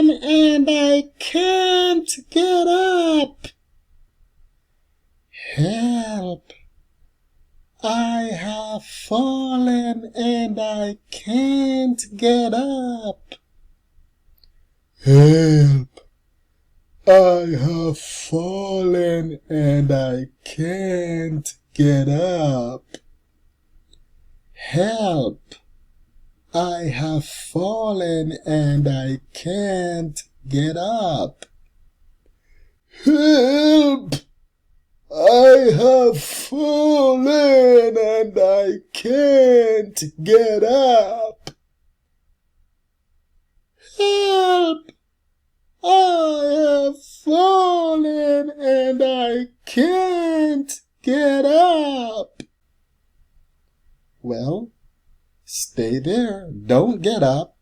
and I can't get up. Help! I have fallen and I can't get up. Help! I have fallen and I can't get up. Help! I have fallen and I can't get up. Help! I have fallen and I can't get up. Help! I have fallen and I can't get up. Well, stay there. Don't get up.